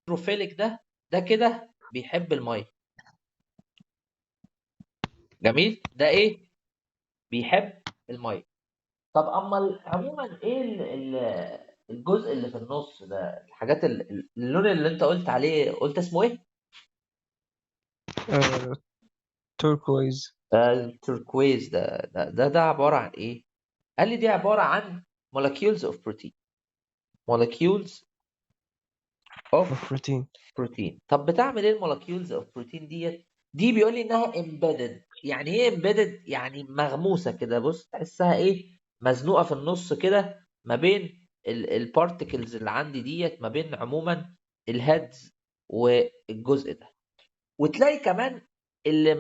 الهيدروفيليك ده كده بيحب الميه. جميل. ده ايه؟ بيحب الميه. طب اما عموما ايه الجزء اللي في النص ده، الحاجات اللون اللي انت قلت عليه، قلت اسمه ايه؟ turquoise. التوركويز ده عباره عن ايه؟ قال لي دي عباره عن molecules of protein. molecules of of protein. protein. طب بتعمل ايه المولكيولز اوف بروتين ديت؟ دي بيقول لي انها embedded. يعني ايه embedded؟ يعني مغموسه كده. بص تحسها ايه؟ مزنوقه في النص كده ما بين البارتكلز اللي عندي ديت، ما بين عموما الهيدز والجزء ده. وتلاقي كمان اللي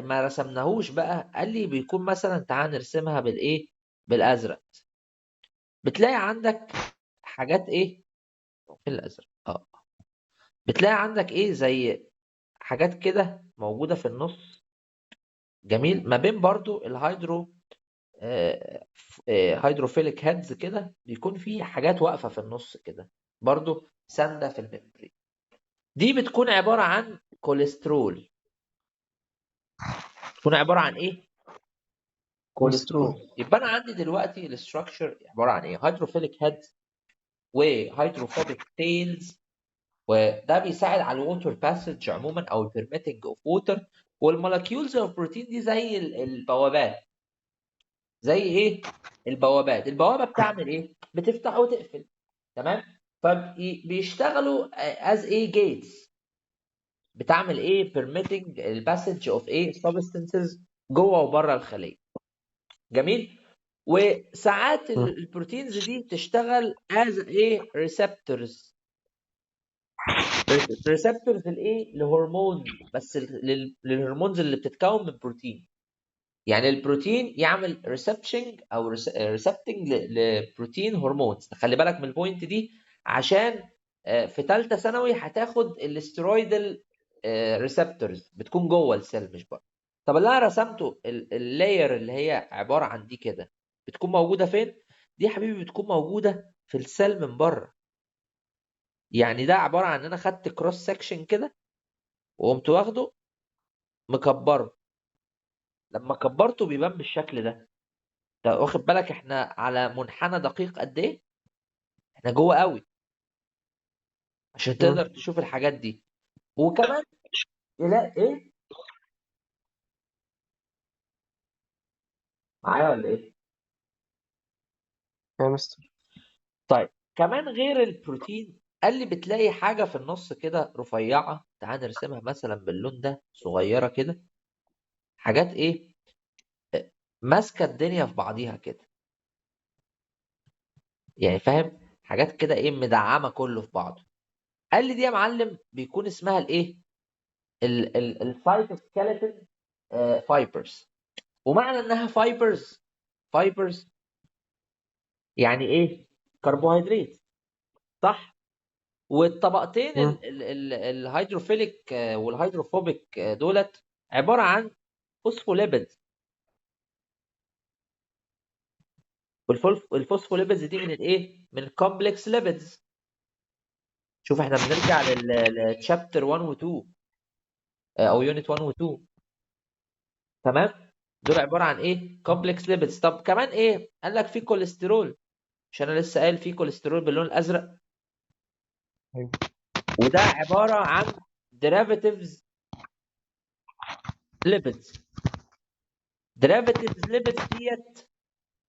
ما رسمناهوش بقى، قال لي بيكون مثلا تعال نرسمها بالايه؟ بالازرق. بتلاقي عندك حاجات ايه؟ الازرق بتلاقي عندك ايه؟ زي حاجات كده موجودة في النص. جميل. ما بين برضو الهيدرو هيدروفيليك هيدز كده بيكون في حاجات واقفة في النص كده برضو ساندة في الممبرين. دي بتكون عبارة عن كوليسترول. بتكون عبارة عن ايه؟ cholesterol. كوليسترول. يبقى انا عندي دلوقتي الاستراكشر عبارة عن ايه؟ هيدروفيليك هيدز وهيدروفوبيك تيلز، وده بيساعد على الووتر باسج عموما او البرميتنج اوف ووتر. والمولكيولز اوف بروتين دي زي البوابات. زي ايه؟ البوابات. البوابه بتعمل ايه؟ بتفتح وتقفل. تمام. فبيشتغلوا از ايه؟ جيتس. بتعمل ايه؟ permitting الباسج اوف ايه؟ substances جوه وبره الخليه. جميل. وساعات مم. البروتينز دي تشتغل از ايه؟ receptors. ريسبتورز لايه؟ لهرمون، بس للهرمونز اللي بتتكون من بروتين. يعني البروتين يعمل ريسبشنج او ريسبتنج لبروتين هرمونز. خلي بالك من البوينت دي، عشان في ثالثه ثانوي هتاخد الاسترويدال ريسبتورز بتكون جوه السيل مش بره. طب اللي انا رسمته اللاير اللي هي عباره عن دي كده بتكون موجوده فين؟ دي يا حبيبي بتكون موجوده في السيل من بره. يعني ده عباره عن ان انا خدت كروس سكشن كده وقمت واخده مكبره. لما كبرته بيبان بالشكل ده. انت واخد بالك احنا على منحنى دقيق قد ايه؟ احنا جوه قوي عشان مم. تقدر تشوف الحاجات دي. وكمان لا ايه؟ معايا ولا ايه؟ يا مستر. طيب كمان غير البروتين، قال لي بتلاقي حاجه في النص كده رفيعه. تعال نرسمها مثلا باللون ده، صغيره كده. حاجات ايه؟ ماسكه الدنيا في بعضيها كده. يعني فاهم؟ حاجات كده ايه؟ مدعمه كله في بعضه. قال لي دي يا معلم بيكون اسمها الايه؟ السايتوسكيلتون فايبرز. ومعنى انها فايبرز يعني ايه؟ كربوهيدرات. صح. والطبقتين مم. الهيدروفيليك والهيدروفوبيك دولت عباره عن فوسفوليبيدز. والفوسفوليبيدز دي من الايه؟ من الكومبلكس ليبيدز. شوف احنا بنرجع للتشابتر 1 و 2 او يونت 1 و 2. تمام. دول عباره عن ايه؟ كومبلكس ليبيدز. طب كمان ايه؟ قال لك في كوليسترول. مش انا لسه قايل في كوليسترول باللون الازرق؟ أيوة. وده عباره عن derivatives lipids. derivatives lipids ديت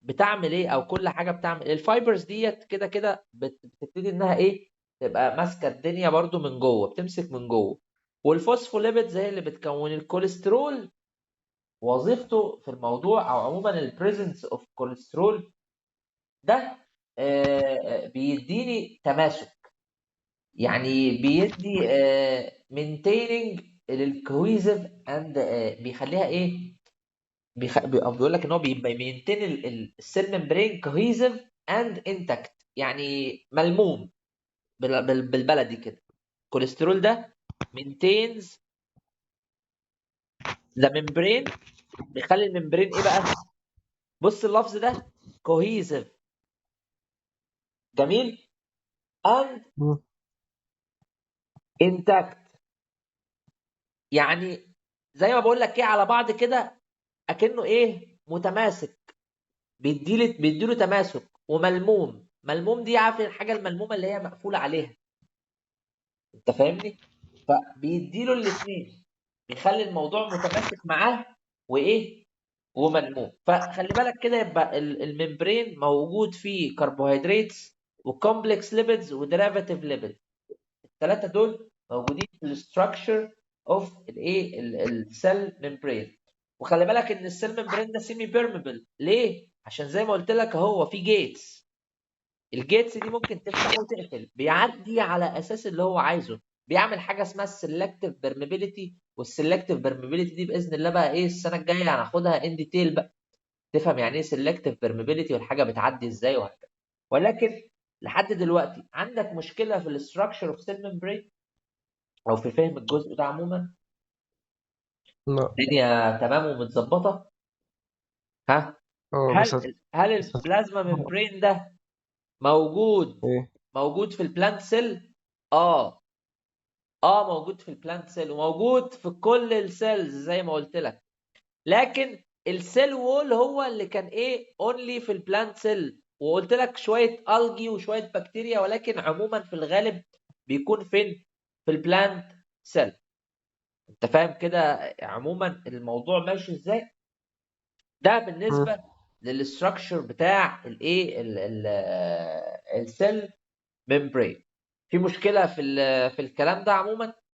بتعمل ايه؟ او كل حاجه بتعمل إيه؟ الفايبرز ديت كده كده بتبتدي انها ايه؟ تبقى ماسكه الدنيا برضو من جوه، بتمسك من جوه. والفوسفوليبيدز هي اللي بتكون الكوليسترول. وظيفته في الموضوع او عموما البريزنس اوف كوليسترول ده بيديني تماسك. يعني بيدي maintaining للكويزيف اند بيخليها ايه؟ أو بيقول لك ان هو بيمينتين السيل ممبرين كوهيزيف اند انتاكت، يعني ملموم بالبلدي كده. الكوليسترول ده maintains ذا ممبرين. بيخلي الممبرين ايه بقى؟ بص اللفظ ده كوهيزيف. جميل. and مم. انتاكت، يعني زي ما بقول لك ايه على بعض كده، اكنه ايه متماسك، بيديله تماسك وملموم. ملموم دي عارف الحاجه الملمومه اللي هي مقفوله عليها، انت فاهمني؟ فبيديله الاثنين، بيخلي الموضوع متماسك معاه وايه وملموم. فخلي بالك كده، يبقى الممبرين موجود فيه كربوهيدرات وكومبلكس ليبيدز وديريفاتيف ليبيدز. الثلاثه دول موجودين في الاستراكشر اوف الايه السيل ممبرين. وخلي بالك ان السيل ممبرين ده سيمي بيرمبل. ليه؟ عشان زي ما قلت لك اهو في جيتس، الجيتس دي ممكن تفتح وتقفل، بيعدي على اساس اللي هو عايزه، بيعمل حاجه اسمها السلكتيف بيرميبيليتي. والسلكتيف بيرميبيليتي دي باذن الله بقى ايه السنه الجايه هناخدها ان ديتيل بقى، تفهم يعني ايه سلكتيف بيرميبيليتي والحاجه بتعدي ازاي وهكذا. ولكن لحد دلوقتي عندك مشكله في الاستراكشر اوف سيل ممبرين او في فهم الجزء ده عموما؟ لا. الدنيا تمام ومتظبطه؟ ها؟ بس هل بس البلازما ممبرين ده موجود ايه. موجود في البلانت سيل؟ موجود في البلانت سيل وموجود في كل السيلز زي ما قلت لك. لكن السيل وول هو اللي كان ايه اونلي في البلانت سيل، وقلت لك شويه الجي وشويه بكتيريا، ولكن عموما في الغالب بيكون فين؟ في البلانت سيل. انت فاهم كده عموما الموضوع ماشي ازاي؟ ده بالنسبه للاستراكشر بتاع الايه السيل ممبرين. في مشكله في الكلام ده عموما؟